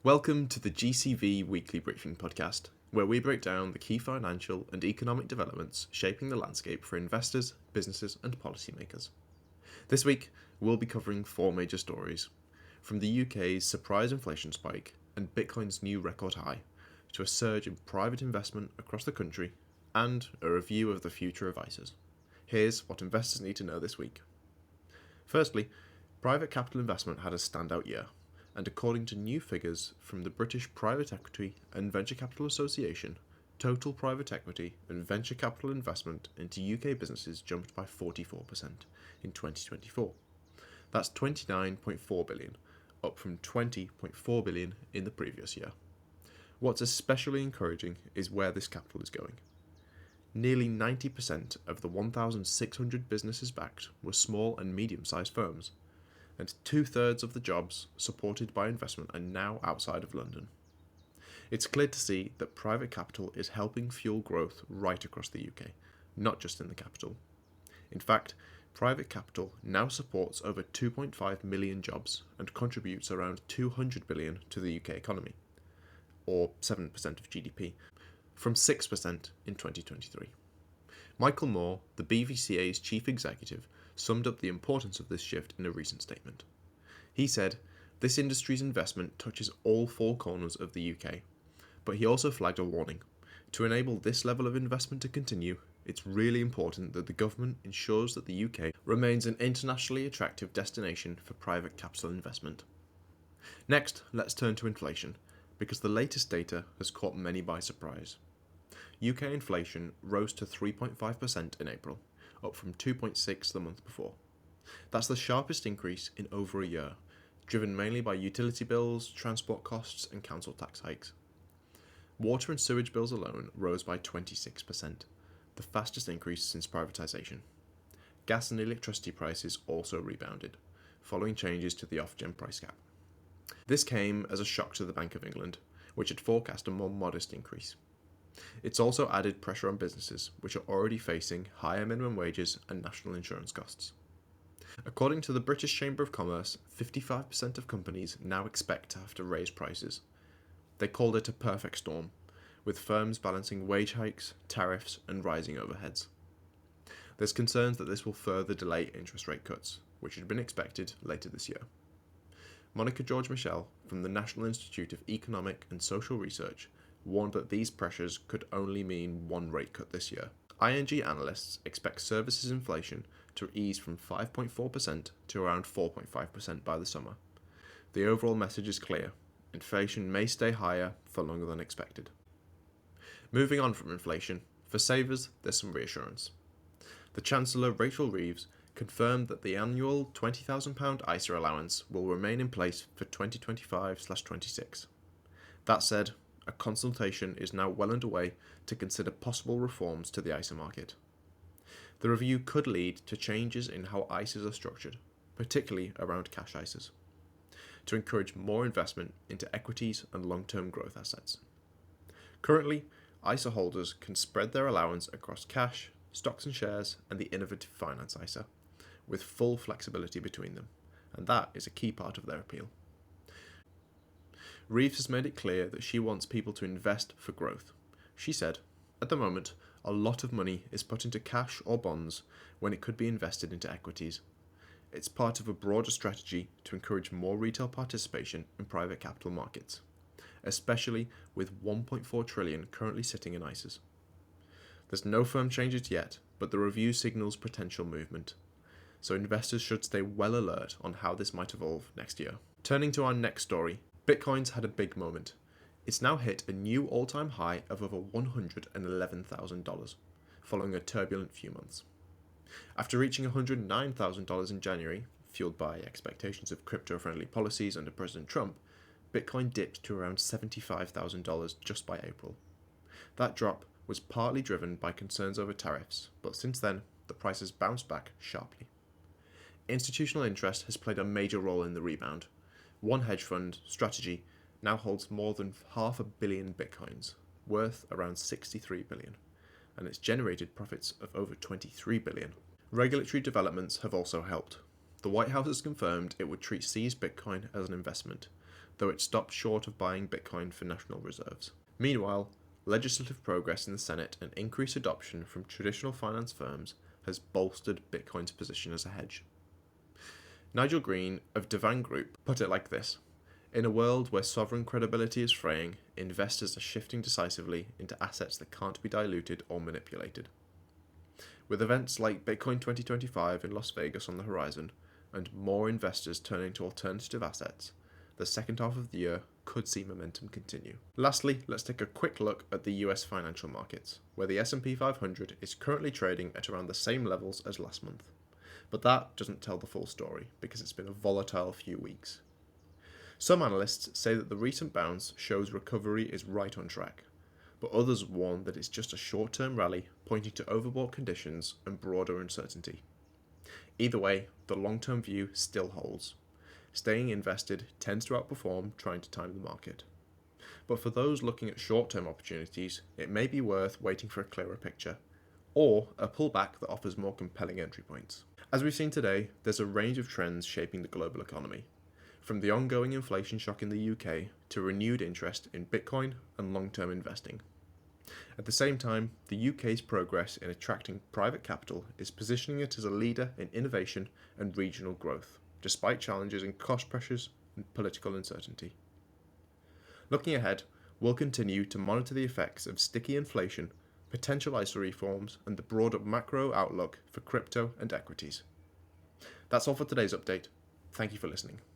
Welcome to the GCV Weekly Briefing podcast, where we break down the key financial and economic developments shaping the landscape for investors, businesses, and policymakers. This week, we'll be covering four major stories, from the UK's surprise inflation spike and Bitcoin's new record high, to a surge in private investment across the country, and a review of the future of ISAs. Here's what investors need to know this week. Firstly, private capital investment had a standout year, and according to new figures from the British Private Equity and Venture Capital Association, total private equity and venture capital investment into UK businesses jumped by 44% in 2024. That's $29.4 billion, up from $20.4 billion in the previous year. What's especially encouraging is where this capital is going. Nearly 90% of the 1,600 businesses backed were small and medium-sized firms, and 2/3 of the jobs supported by investment are now outside of London. It's clear to see that private capital is helping fuel growth right across the UK, not just in the capital. In fact, private capital now supports over 2.5 million jobs and contributes around 200 billion to the UK economy, or 7% of GDP, from 6% in 2023. Michael Moore, the BVCA's chief executive, summed up the importance of this shift in a recent statement. He said, "This industry's investment touches all four corners of the UK, but he also flagged a warning. To enable this level of investment to continue, it's really important that the government ensures that the UK remains an internationally attractive destination for private capital investment." Next, let's turn to inflation, because the latest data has caught many by surprise. UK inflation rose to 3.5% in April, up from 2.6% the month before. That's the sharpest increase in over a year, driven mainly by utility bills, transport costs, and council tax hikes. Water and sewage bills alone rose by 26%, the fastest increase since privatisation. Gas and electricity prices also rebounded, following changes to the off-gen price cap. This came as a shock to the Bank of England, which had forecast a more modest increase. It's also added pressure on businesses, which are already facing higher minimum wages and national insurance costs. According to the British Chamber of Commerce, 55% of companies now expect to have to raise prices. They called it a perfect storm, with firms balancing wage hikes, tariffs, and rising overheads. There's concerns that this will further delay interest rate cuts, which had been expected later this year. Monica George Michel from the National Institute of Economic and Social Research warned that these pressures could only mean one rate cut this year. ING analysts expect services inflation to ease from 5.4% to around 4.5% by the summer. The overall message is clear: inflation may stay higher for longer than expected. Moving on from inflation, for savers, there's some reassurance. The Chancellor, Rachel Reeves, confirmed that the annual £20,000 ISA allowance will remain in place for 2025/26. That said, a consultation is now well underway to consider possible reforms to the ISA market. The review could lead to changes in how ISAs are structured, particularly around cash ISAs, to encourage more investment into equities and long-term growth assets. Currently, ISA holders can spread their allowance across cash, stocks and shares, and the Innovative Finance ISA, with full flexibility between them, and that is a key part of their appeal. Reeves has made it clear that she wants people to invest for growth. She said, "At the moment, a lot of money is put into cash or bonds when it could be invested into equities. It's part of a broader strategy to encourage more retail participation in private capital markets, especially with 1.4 trillion currently sitting in ISAs. There's no firm changes yet, but the review signals potential movement, so investors should stay well alert on how this might evolve next year." Turning to our next story, Bitcoin's had a big moment. It's now hit a new all-time high of over $111,000, following a turbulent few months. After reaching $109,000 in January, fueled by expectations of crypto-friendly policies under President Trump, Bitcoin dipped to around $75,000 just by April. That drop was partly driven by concerns over tariffs, but since then, the price has bounced back sharply. Institutional interest has played a major role in the rebound. One hedge fund, Strategy, now holds more than 500 million bitcoins, worth around 63 billion, and it's generated profits of over 23 billion. Regulatory developments have also helped. The White House has confirmed it would treat seized Bitcoin as an investment, though it stopped short of buying Bitcoin for national reserves. Meanwhile, legislative progress in the Senate and increased adoption from traditional finance firms has bolstered Bitcoin's position as a hedge. Nigel Green of Devan Group put it like this: in a world where sovereign credibility is fraying, investors are shifting decisively into assets that can't be diluted or manipulated. With events like Bitcoin 2025 in Las Vegas on the horizon, and more investors turning to alternative assets, the second half of the year could see momentum continue. Lastly, let's take a quick look at the US financial markets, where the S&P 500 is currently trading at around the same levels as last month. But that doesn't tell the full story, because it's been a volatile few weeks. Some analysts say that the recent bounce shows recovery is right on track, but others warn that it's just a short-term rally pointing to overbought conditions and broader uncertainty. Either way, the long-term view still holds. Staying invested tends to outperform trying to time the market. But for those looking at short-term opportunities, it may be worth waiting for a clearer picture, or a pullback that offers more compelling entry points. As we've seen today, there's a range of trends shaping the global economy, from the ongoing inflation shock in the UK to renewed interest in Bitcoin and long-term investing. At the same time, the UK's progress in attracting private capital is positioning it as a leader in innovation and regional growth, despite challenges in cost pressures and political uncertainty. Looking ahead, we'll continue to monitor the effects of sticky inflation, potential ISA reforms, and the broader macro outlook for crypto and equities. That's all for today's update. Thank you for listening.